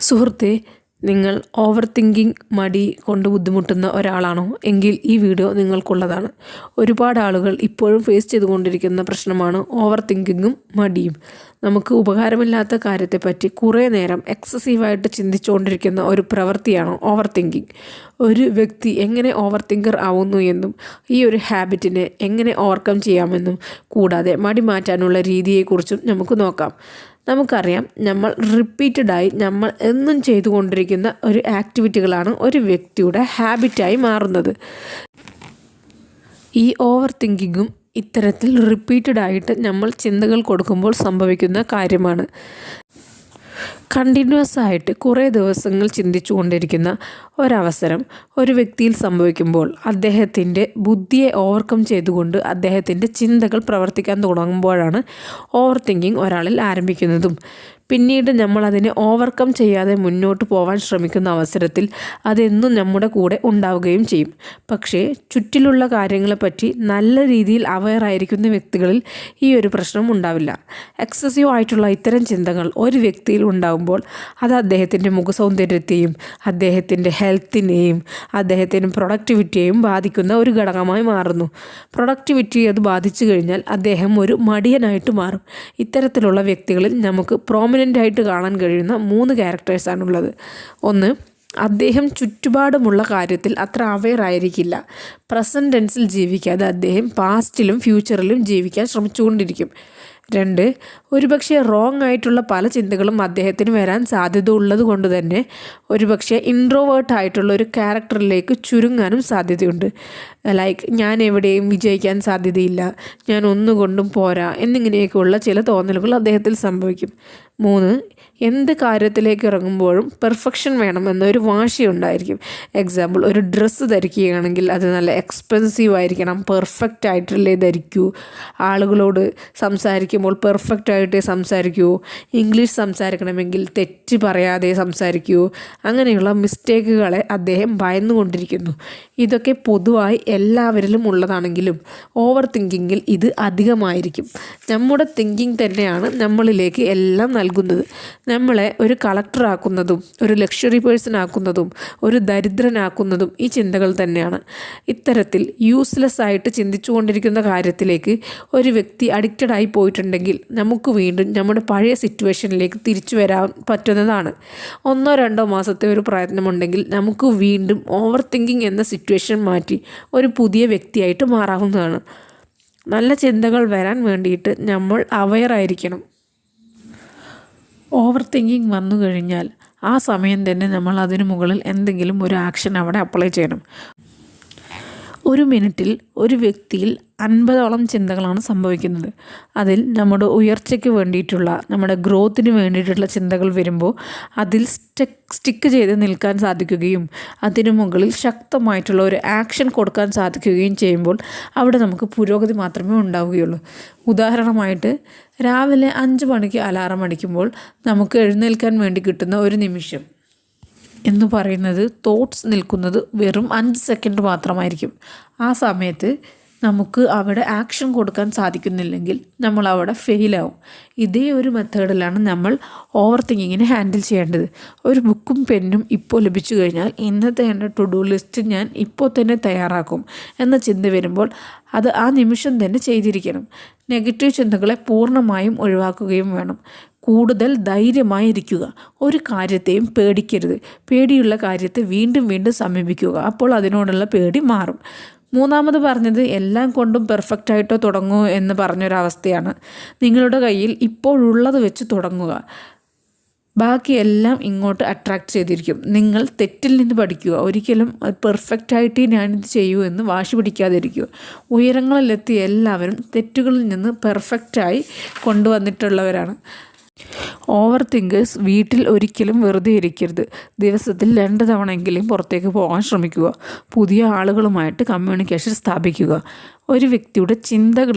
സുഹൃത്തേ, നിങ്ങൾ over thinking മടി കൊണ്ട് ബുദ്ധിമുട്ടുന്ന ഒരാളാണോ എങ്കിൽ ഈ വീഡിയോ നിങ്ങൾക്കുള്ളതാണ്. ഒരുപാട് ആളുകൾ ഇപ്പോഴും ഫേസ് ചെയ്തുകൊണ്ടിരിക്കുന്ന പ്രശ്നമാണ് ഓവർ തിങ്കിങ്ങും മടിയും. നമുക്ക് ഉപകാരമില്ലാത്ത കാര്യത്തെപ്പറ്റി കുറേ നേരം എക്സസീവായിട്ട് ചിന്തിച്ചുകൊണ്ടിരിക്കുന്ന ഒരു പ്രവൃത്തിയാണ് ഓവർ തിങ്കിങ്. ഒരു വ്യക്തി എങ്ങനെ ഓവർ തിങ്കർ ആവുന്നു എന്നും ഈ ഒരു ഹാബിറ്റിനെ എങ്ങനെ ഓവർകം ചെയ്യാമെന്നും കൂടാതെ മടി മാറ്റാനുള്ള രീതിയെക്കുറിച്ചും നമുക്ക് നോക്കാം. നമുക്കറിയാം, നമ്മൾ റിപ്പീറ്റഡായി നമ്മൾ എന്നും ചെയ്തുകൊണ്ടിരിക്കുന്ന ഒരു ആക്ടിവിറ്റികളാണ് ഒരു വ്യക്തിയുടെ ഹാബിറ്റായി മാറുന്നത്. ഈ ഓവർ തിങ്കിങ്ങും ഇത്തരത്തിൽ റിപ്പീറ്റഡായിട്ട് നമ്മൾ ചിന്തകൾ കൊടുക്കുമ്പോൾ സംഭവിക്കുന്ന കാര്യമാണ്. കണ്ടിന്യൂസ് ആയിട്ട് കുറേ ദിവസങ്ങൾ ചിന്തിച്ചു കൊണ്ടിരിക്കുന്ന ഒരവസരം ഒരു വ്യക്തിയിൽ സംഭവിക്കുമ്പോൾ അദ്ദേഹത്തിൻ്റെ ബുദ്ധിയെ ഓവർകം ചെയ്തുകൊണ്ട് അദ്ദേഹത്തിൻ്റെ ചിന്തകൾ പ്രവർത്തിക്കാൻ തുടങ്ങുമ്പോഴാണ് ഓവർ തിങ്കിങ് ഒരാളിൽ ആരംഭിക്കുന്നതും പിന്നീട് നമ്മൾ അതിനെ ഓവർകം ചെയ്യാതെ മുന്നോട്ട് പോകാൻ ശ്രമിക്കുന്ന അവസരത്തിൽ അതെന്നും നമ്മുടെ കൂടെ ഉണ്ടാവുകയും ചെയ്യും. പക്ഷേ ചുറ്റിലുള്ള കാര്യങ്ങളെപ്പറ്റി നല്ല രീതിയിൽ അവെയർ ആയിരിക്കുന്ന വ്യക്തികളിൽ ഈ ഒരു പ്രശ്നം ഉണ്ടാവില്ല. എക്സസീവ് ആയിട്ടുള്ള ഇത്തരം ചിന്തകൾ ഒരു വ്യക്തിയിൽ ഉണ്ടാകുമ്പോൾ അത് അദ്ദേഹത്തിൻ്റെ മുഖസൗന്ദര്യത്തെയും അദ്ദേഹത്തിൻ്റെ ഹെൽത്തിനെയും അദ്ദേഹത്തിൻ്റെ പ്രൊഡക്ടിവിറ്റിയെയും ബാധിക്കുന്ന ഒരു ഘടകമായി മാറുന്നു. പ്രൊഡക്ടിവിറ്റി അത് ബാധിച്ചു കഴിഞ്ഞാൽ അദ്ദേഹം ഒരു മടിയനായിട്ട് മാറും. ഇത്തരത്തിലുള്ള വ്യക്തികളിൽ നമുക്ക് ആയിട്ട് കാണാൻ കഴിയുന്ന 3 ക്യാരക്ടേഴ്സാണുള്ളത്. ഒന്ന്, അദ്ദേഹം ചുറ്റുപാടുമുള്ള കാര്യത്തിൽ അത്ര അവെയർ ആയിരിക്കില്ല. പ്രസൻറ്റ് ടെൻസിൽ ജീവിക്കാതെ അദ്ദേഹം പാസ്റ്റിലും ഫ്യൂച്ചറിലും ജീവിക്കാൻ ശ്രമിച്ചുകൊണ്ടിരിക്കും. 2, ഒരുപക്ഷെ റോങ് ആയിട്ടുള്ള പല ചിന്തകളും അദ്ദേഹത്തിന് വരാൻ സാധ്യത ഉള്ളത് കൊണ്ട് തന്നെ ഒരുപക്ഷെ ഇൻട്രോവേർട്ട് ആയിട്ടുള്ള ഒരു ക്യാരക്ടറിലേക്ക് ചുരുങ്ങാനും സാധ്യതയുണ്ട്. ലൈക്ക് ഞാൻ എവിടെയും വിജയിക്കാൻ സാധ്യതയില്ല, ഞാൻ ഒന്നുകൊണ്ടും പോരാ എന്നിങ്ങനെയൊക്കെയുള്ള ചില തോന്നലുകൾ അദ്ദേഹത്തിൽ സംഭവിക്കും. 3, എന്ത് കാര്യത്തിലേക്ക് ഇറങ്ങുമ്പോഴും പെർഫെക്ഷൻ വേണമെന്നൊരു വാശിയുണ്ടായിരിക്കും. എക്സാമ്പിൾ, ഒരു ഡ്രസ്സ് ധരിക്കുകയാണെങ്കിൽ അത് നല്ല എക്സ്പെൻസീവ് ആയിരിക്കണം, പെർഫെക്റ്റ് ആയിട്ടുള്ളേ ധരിക്കൂ. ആളുകളോട് സംസാരിക്കുമ്പോൾ പെർഫെക്റ്റ് ആയിട്ടേ സംസാരിക്കൂ. ഇംഗ്ലീഷ് സംസാരിക്കണമെങ്കിൽ തെറ്റ് പറയാതെ സംസാരിക്കൂ. അങ്ങനെയുള്ള മിസ്റ്റേക്കുകളെ അദ്ദേഹം ഭയന്നുകൊണ്ടിരിക്കുന്നു. ഇതൊക്കെ പൊതുവായി എല്ലാവരിലും ഉള്ളതാണെങ്കിലും ഓവർ തിങ്കിങ്ങിൽ ഇത് അധികമായിരിക്കും. നമ്മുടെ തിങ്കിങ് തന്നെയാണ് നമ്മളിലേക്ക് എല്ലാം നൽകുന്നത്. നമ്മളെ ഒരു കളക്ടറാക്കുന്നതും ഒരു ലക്ഷറി പേഴ്സൺ ആക്കുന്നതും ഒരു ദരിദ്രനാക്കുന്നതും ഈ ചിന്തകൾ തന്നെയാണ്. ഇത്തരത്തിൽ യൂസ്ലെസ് ആയിട്ട് ചിന്തിച്ചുകൊണ്ടിരിക്കുന്ന കാര്യത്തിലേക്ക് ഒരു വ്യക്തി അഡിക്റ്റഡ് ആയി പോയിട്ടുണ്ടെങ്കിൽ നമുക്ക് വീണ്ടും നമ്മുടെ പഴയ സിറ്റുവേഷനിലേക്ക് തിരിച്ചു വരാൻ പറ്റുന്നതാണ്. 1-2 മാസത്തെ ഒരു പ്രയത്നമുണ്ടെങ്കിൽ നമുക്ക് വീണ്ടും ഓവർ തിങ്കിങ് എന്ന സിറ്റുവേഷൻ മാറ്റി ഒരു പുതിയ വ്യക്തിയായിട്ട് മാറാവുന്നതാണ്. നല്ല ചിന്തകൾ വരാൻ വേണ്ടിയിട്ട് നമ്മൾ അവെയർ ആയിരിക്കണം. ഓവർ തിങ്കിങ് വന്നു കഴിഞ്ഞാൽ ആ സമയം തന്നെ നമ്മൾ അതിനു മുകളിൽ എന്തെങ്കിലും ഒരു ആക്ഷൻ അവിടെ അപ്ലൈ ചെയ്യണം. ഒരു മിനിറ്റിൽ ഒരു വ്യക്തിയിൽ 50ഓളം ചിന്തകളാണ് സംഭവിക്കുന്നത്. അതിൽ നമ്മുടെ ഉയർച്ചയ്ക്ക് വേണ്ടിയിട്ടുള്ള നമ്മുടെ ഗ്രോത്തിന് വേണ്ടിയിട്ടുള്ള ചിന്തകൾ വരുമ്പോൾ അതിൽ സ്റ്റിക്ക് ചെയ്ത് നിൽക്കാൻ സാധിക്കുകയും അതിനു മുകളിൽ ശക്തമായിട്ടുള്ള ഒരു ആക്ഷൻ കൊടുക്കാൻ സാധിക്കുകയും ചെയ്യുമ്പോൾ അവിടെ നമുക്ക് പുരോഗതി മാത്രമേ ഉണ്ടാവുകയുള്ളൂ. ഉദാഹരണമായിട്ട്, രാവിലെ 5 മണിക്ക് അലാറം അടിക്കുമ്പോൾ നമുക്ക് എഴുന്നേൽക്കാൻ വേണ്ടി കിട്ടുന്ന ഒരു നിമിഷം എന്ന് പറയുന്നത് തോട്ട്സ് നിൽക്കുന്നത് വെറും 5 സെക്കൻഡ് മാത്രമായിരിക്കും. ആ സമയത്ത് നമുക്ക് അവിടെ ആക്ഷൻ കൊടുക്കാൻ സാധിക്കുന്നില്ലെങ്കിൽ നമ്മൾ അവിടെ ഫെയിലാവും. ഇതേ ഒരു മെത്തേഡിലാണ് നമ്മൾ ഓവർ തിങ്കിങ്ങിനെ ഹാൻഡിൽ ചെയ്യേണ്ടത്. ഒരു ബുക്കും പെന്നും ഇപ്പോൾ ലഭിച്ചു കഴിഞ്ഞാൽ ഇന്നത്തെ എൻ്റെ ടു ഡു ലിസ്റ്റ് ഞാൻ ഇപ്പോൾ തന്നെ തയ്യാറാക്കും എന്ന ചിന്ത വരുമ്പോൾ അത് ആ നിമിഷം തന്നെ ചെയ്തിരിക്കണം. നെഗറ്റീവ് ചിന്തകളെ പൂർണ്ണമായും ഒഴിവാക്കുകയും വേണം. കൂടുതൽ ധൈര്യമായിരിക്കുക. ഒരു കാര്യത്തെയും പേടിക്കരുത്. പേടിയുള്ള കാര്യത്തെ വീണ്ടും വീണ്ടും സമീപിക്കുക. അപ്പോൾ അതിനോടുള്ള പേടി മാറും. 3ാമത് പറഞ്ഞത് എല്ലാം കൊണ്ടും പെർഫെക്റ്റായിട്ടോ തുടങ്ങൂ എന്ന് പറഞ്ഞൊരവസ്ഥയാണ്. നിങ്ങളുടെ കയ്യിൽ ഇപ്പോഴുള്ളത് വെച്ച് തുടങ്ങുക. ബാക്കിയെല്ലാം ഇങ്ങോട്ട് അട്രാക്റ്റ് ചെയ്തിരിക്കും. നിങ്ങൾ തെറ്റിൽ നിന്ന് പഠിക്കുക. ഒരിക്കലും പെർഫെക്റ്റായിട്ട് ഞാനിത് ചെയ്യൂ എന്ന് വാശി പിടിക്കാതിരിക്കുക. ഉയരങ്ങളിലെത്തിയ എല്ലാവരും തെറ്റുകളിൽ നിന്ന് പെർഫെക്റ്റായി കൊണ്ടുവന്നിട്ടുള്ളവരാണ്. ഓവർ തിങ്കേഴ്സ് വീട്ടിൽ ഒരിക്കലും വെറുതെ ഇരിക്കരുത്. ദിവസത്തിൽ 2 തവണയെങ്കിലും പുറത്തേക്ക് പോകാൻ ശ്രമിക്കുക. പുതിയ ആളുകളുമായിട്ട് കമ്മ്യൂണിക്കേഷൻ സ്ഥാപിക്കുക. ഒരു വ്യക്തിയുടെ ചിന്തകളാണ്